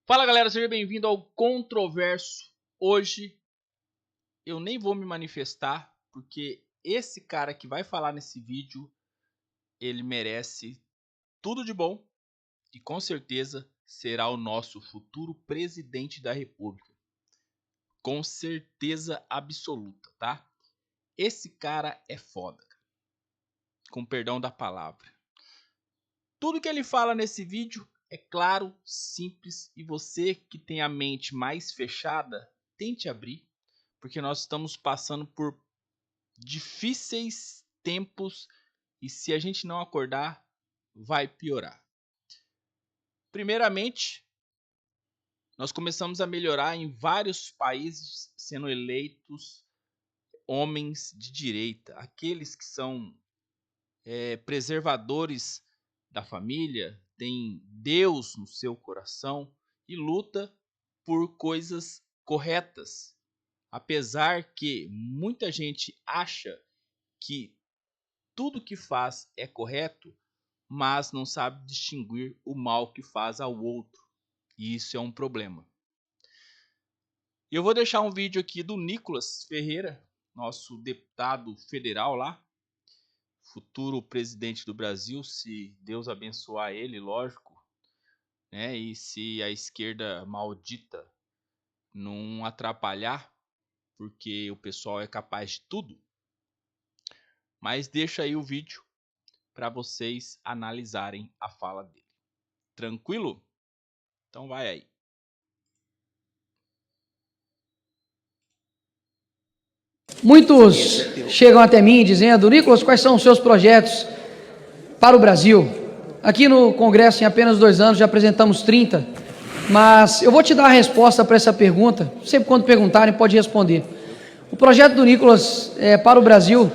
Fala galera, seja bem-vindo ao Controverso. Hoje eu nem vou me manifestar, porque esse cara que vai falar nesse vídeo, ele merece tudo de bom e com certeza será o nosso futuro presidente da República. Com certeza absoluta, tá? Esse cara é foda, com perdão da palavra. Tudo que ele fala nesse vídeo é claro, simples, e você que tem a mente mais fechada, tente abrir, porque nós estamos passando por difíceis tempos e se a gente não acordar, vai piorar. Primeiramente, nós começamos a melhorar em vários países sendo eleitos homens de direita, aqueles que são preservadores da família, tem Deus no seu coração e luta por coisas corretas. Apesar que muita gente acha que tudo que faz é correto, mas não sabe distinguir o mal que faz ao outro. E isso é um problema. Eu vou deixar um vídeo aqui do Nicolas Ferreira, nosso deputado federal lá, futuro presidente do Brasil, se Deus abençoar ele, lógico, né? E se a esquerda maldita não atrapalhar, porque o pessoal é capaz de tudo. Mas deixa aí o vídeo para vocês analisarem a fala dele. Tranquilo? Então vai aí. Muitos chegam até mim dizendo: Nicolas, quais são os seus projetos para o Brasil? Aqui no Congresso, em apenas 2 anos, já apresentamos 30, mas eu vou te dar a resposta para essa pergunta. Sempre quando perguntarem, pode responder. O projeto do Nicolas para o Brasil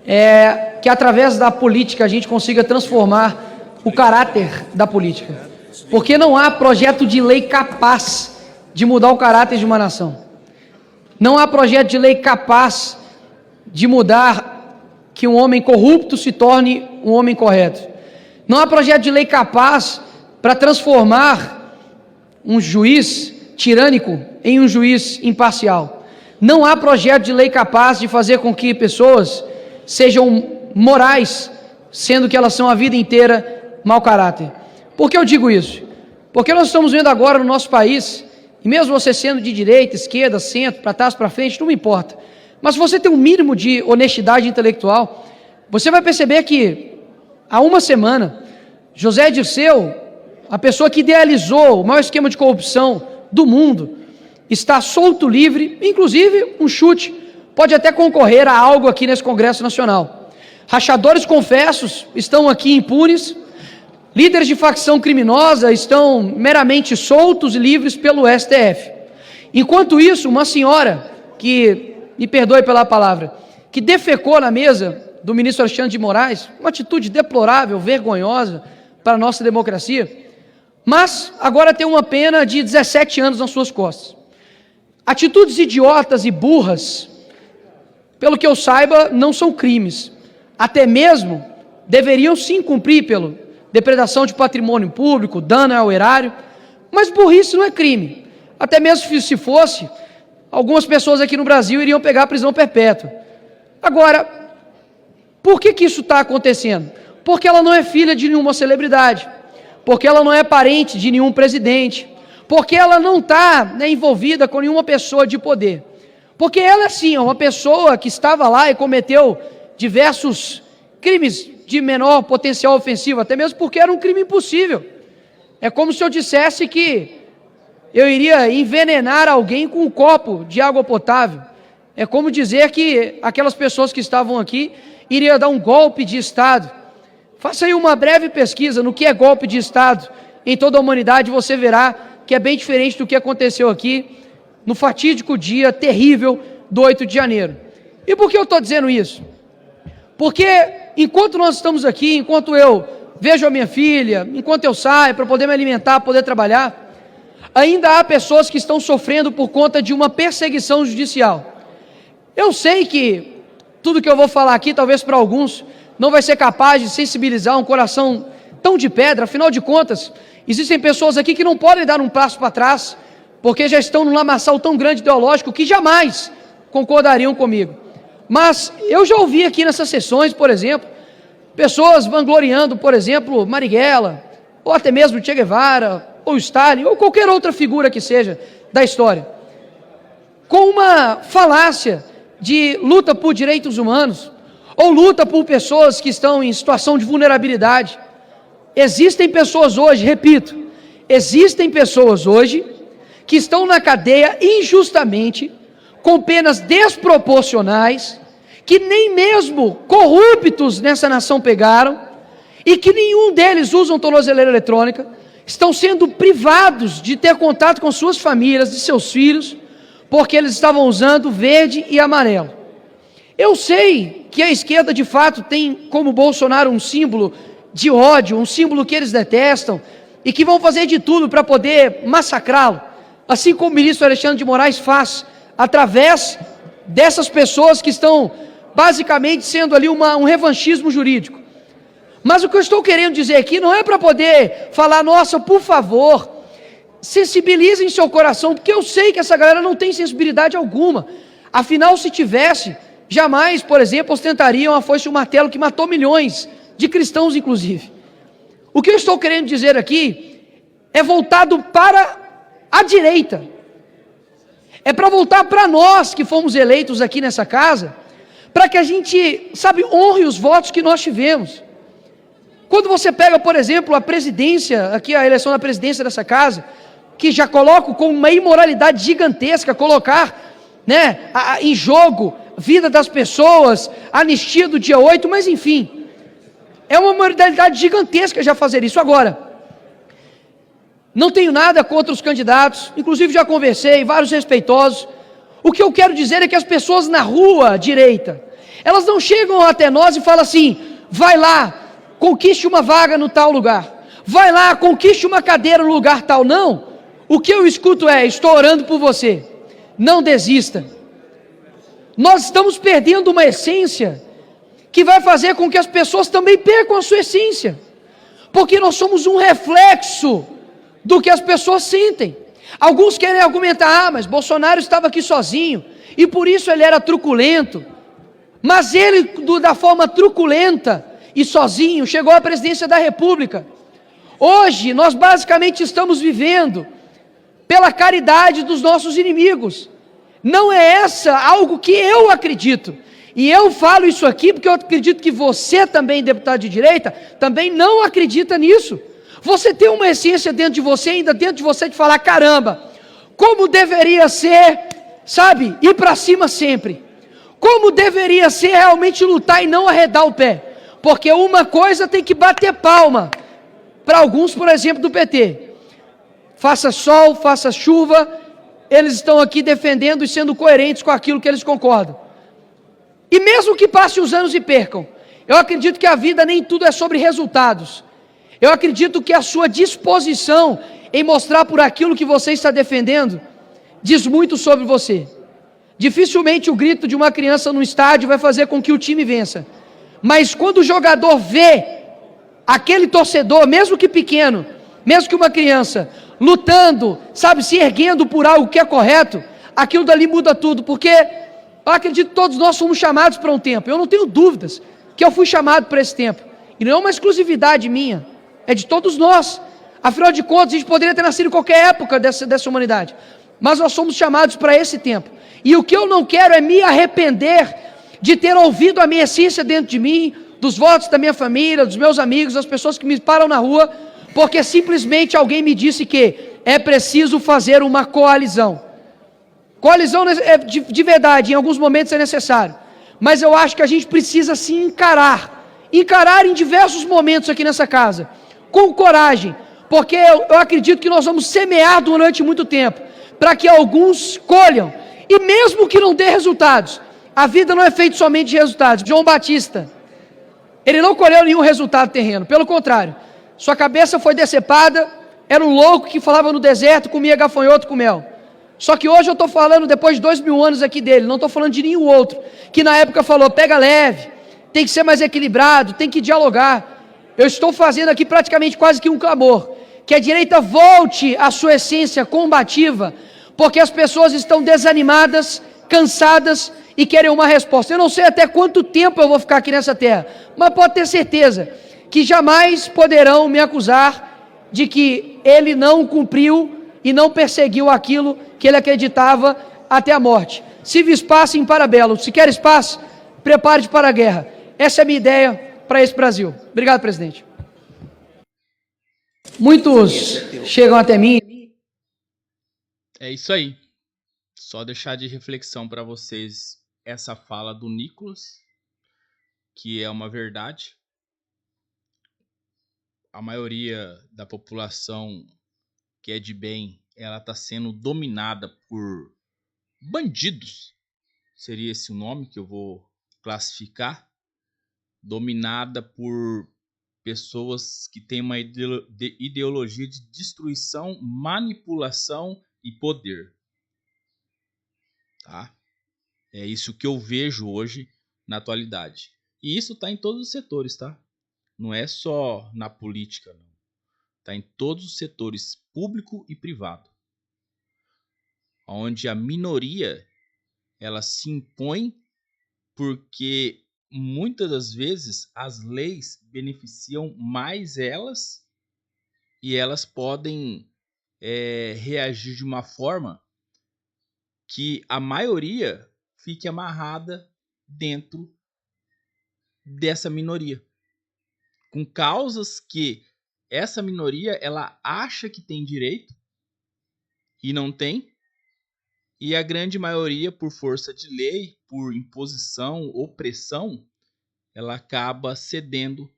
é que, através da política, a gente consiga transformar o caráter da política. Porque não há projeto de lei capaz de mudar o caráter de uma nação. Não há projeto de lei capaz de mudar que um homem corrupto se torne um homem correto. Não há projeto de lei capaz para transformar um juiz tirânico em um juiz imparcial. Não há projeto de lei capaz de fazer com que pessoas sejam morais, sendo que elas são a vida inteira mau caráter. Por que eu digo isso? Porque nós estamos vendo agora no nosso país, e mesmo você sendo de direita, esquerda, centro, para trás, para frente, não me importa. Mas se você tem um mínimo de honestidade intelectual, você vai perceber que, há uma semana, José Dirceu, a pessoa que idealizou o maior esquema de corrupção do mundo, está solto, livre, inclusive um chute, pode até concorrer a algo aqui nesse Congresso Nacional. Rachadores confessos estão aqui impunes. Líderes de facção criminosa estão meramente soltos e livres pelo STF. Enquanto isso, uma senhora, que, me perdoe pela palavra, que defecou na mesa do ministro Alexandre de Moraes, uma atitude deplorável, vergonhosa para a nossa democracia, mas agora tem uma pena de 17 anos nas suas costas. Atitudes idiotas e burras, pelo que eu saiba, não são crimes. Até mesmo deveriam sim cumprir pelo depredação de patrimônio público, dano ao erário, mas burrice não é crime. Até mesmo se fosse, algumas pessoas aqui no Brasil iriam pegar a prisão perpétua. Agora, por que isso está acontecendo? Porque ela não é filha de nenhuma celebridade, porque ela não é parente de nenhum presidente, porque ela não está envolvida com nenhuma pessoa de poder. Porque ela, sim, é uma pessoa que estava lá e cometeu diversos crimes de menor potencial ofensivo, até mesmo porque era um crime impossível. É como se eu dissesse que eu iria envenenar alguém com um copo de água potável. É como dizer que aquelas pessoas que estavam aqui iriam dar um golpe de Estado. Faça aí uma breve pesquisa no que é golpe de Estado em toda a humanidade, você verá que é bem diferente do que aconteceu aqui no fatídico dia terrível do 8 de janeiro. E por que eu estou dizendo isso? Porque enquanto nós estamos aqui, enquanto eu vejo a minha filha, enquanto eu saio para poder me alimentar, poder trabalhar, ainda há pessoas que estão sofrendo por conta de uma perseguição judicial. Eu sei que tudo que eu vou falar aqui, talvez para alguns, não vai ser capaz de sensibilizar um coração tão de pedra. Afinal de contas, Existem pessoas aqui que não podem dar um passo para trás, porque já estão num lamaçal tão grande ideológico que jamais concordariam comigo. Mas eu já ouvi aqui nessas sessões, por exemplo, pessoas vangloriando, por exemplo, Marighella, ou até mesmo Che Guevara, ou Stalin, ou qualquer outra figura que seja da história, com uma falácia de luta por direitos humanos, ou luta por pessoas que estão em situação de vulnerabilidade. Existem pessoas hoje, repito, existem pessoas hoje que estão na cadeia injustamente, com penas desproporcionais, que nem mesmo corruptos nessa nação pegaram, e que nenhum deles usam tornozeleira eletrônica, estão sendo privados de ter contato com suas famílias, de seus filhos, porque eles estavam usando verde e amarelo. Eu sei que a esquerda de fato tem como Bolsonaro um símbolo de ódio, um símbolo que eles detestam, e que vão fazer de tudo para poder massacrá-lo, assim como o ministro Alexandre de Moraes faz, através dessas pessoas que estão basicamente sendo ali um revanchismo jurídico. Mas o que eu estou querendo dizer aqui não é para poder falar, nossa, por favor, sensibilizem seu coração, porque eu sei que essa galera não tem sensibilidade alguma. Afinal, se tivesse, jamais, por exemplo, ostentariam a foice e o martelo que matou milhões de cristãos, inclusive. O que eu estou querendo dizer aqui é voltado para a direita. É para voltar para nós que fomos eleitos aqui nessa casa, para que a gente, honre os votos que nós tivemos. Quando você pega, por exemplo, a presidência, aqui a eleição da presidência dessa casa, que já coloco com uma imoralidade gigantesca, colocar, em jogo vida das pessoas, anistia do dia 8, mas enfim, é uma imoralidade gigantesca já fazer isso. Agora, não tenho nada contra os candidatos, inclusive já conversei, vários respeitosos. O que eu quero dizer é que as pessoas na rua direita, elas não chegam até nós e falam assim, vai lá, conquiste uma vaga no tal lugar, vai lá, conquiste uma cadeira no lugar tal. Não, o que eu escuto é, estou orando por você, não desista. Nós estamos perdendo uma essência que vai fazer com que as pessoas também percam a sua essência, porque nós somos um reflexo do que as pessoas sentem. Alguns querem argumentar, mas Bolsonaro estava aqui sozinho, e por isso ele era truculento, mas ele, da forma truculenta e sozinho, chegou à presidência da República. Hoje, nós basicamente estamos vivendo pela caridade dos nossos inimigos. Não é essa algo que eu acredito, e eu falo isso aqui porque eu acredito que você também, deputado de direita, também não acredita nisso. Você tem uma essência dentro de você, ainda dentro de você, de falar, caramba, como deveria ser, ir para cima sempre, como deveria ser realmente lutar e não arredar o pé, porque uma coisa tem que bater palma, para alguns, por exemplo, do PT, faça sol, faça chuva, eles estão aqui defendendo e sendo coerentes com aquilo que eles concordam, e mesmo que passe os anos e percam, eu acredito que a vida nem tudo é sobre resultados. Eu acredito que a sua disposição em mostrar por aquilo que você está defendendo diz muito sobre você. Dificilmente o grito de uma criança no estádio vai fazer com que o time vença, mas quando o jogador vê aquele torcedor, mesmo que pequeno, mesmo que uma criança, lutando, se erguendo por algo que é correto, aquilo dali muda tudo, porque eu acredito que todos nós fomos chamados para um tempo. Eu não tenho dúvidas que eu fui chamado para esse tempo, e não é uma exclusividade minha, é de todos nós. Afinal de contas, a gente poderia ter nascido em qualquer época dessa humanidade, mas nós somos chamados para esse tempo, e o que eu não quero é me arrepender de ter ouvido a minha essência dentro de mim, dos votos da minha família, dos meus amigos, das pessoas que me param na rua, porque simplesmente alguém me disse que é preciso fazer uma coalizão. Coalizão de verdade, em alguns momentos é necessário, mas eu acho que a gente precisa se encarar em diversos momentos aqui nessa casa, com coragem, porque eu acredito que nós vamos semear durante muito tempo, para que alguns colham, e mesmo que não dê resultados, a vida não é feita somente de resultados. João Batista, ele não colheu nenhum resultado terreno, pelo contrário, sua cabeça foi decepada, era um louco que falava no deserto, comia gafanhoto com mel. Só que hoje eu estou falando, depois de 2000 anos aqui dele, não estou falando de nenhum outro, que na época falou, pega leve, tem que ser mais equilibrado, tem que dialogar. Eu estou fazendo aqui praticamente quase que um clamor, que a direita volte à sua essência combativa, porque as pessoas estão desanimadas, cansadas e querem uma resposta. Eu não sei até quanto tempo eu vou ficar aqui nessa terra, mas pode ter certeza que jamais poderão me acusar de que ele não cumpriu e não perseguiu aquilo que ele acreditava até a morte. Se vis pacem para belo, se queres paz, prepare-te para a guerra. Essa é a minha ideia para esse Brasil. Obrigado, presidente. Muitos chegam até mim. É isso aí. Só deixar de reflexão para vocês essa fala do Nicolas, que é uma verdade. A maioria da população que é de bem, ela está sendo dominada por bandidos. Seria esse o nome que eu vou classificar. Dominada por pessoas que têm uma ideologia de destruição, manipulação e poder. Tá? É isso que eu vejo hoje na atualidade. E isso está em todos os setores, tá? Não é só na política, não. Está em todos os setores, público e privado. Onde a minoria ela se impõe porque muitas das vezes as leis beneficiam mais elas e elas podem reagir de uma forma que a maioria fique amarrada dentro dessa minoria, com causas que essa minoria ela acha que tem direito e não tem, e a grande maioria, por força de lei, por imposição, opressão, ela acaba cedendo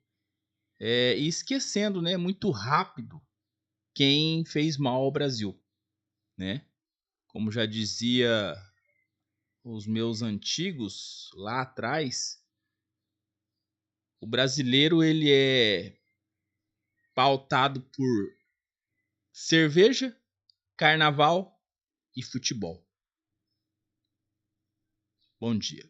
e esquecendo, né, muito rápido quem fez mal ao Brasil, né? Como já dizia os meus antigos lá atrás, o brasileiro ele é pautado por cerveja, carnaval e futebol. Bom dia.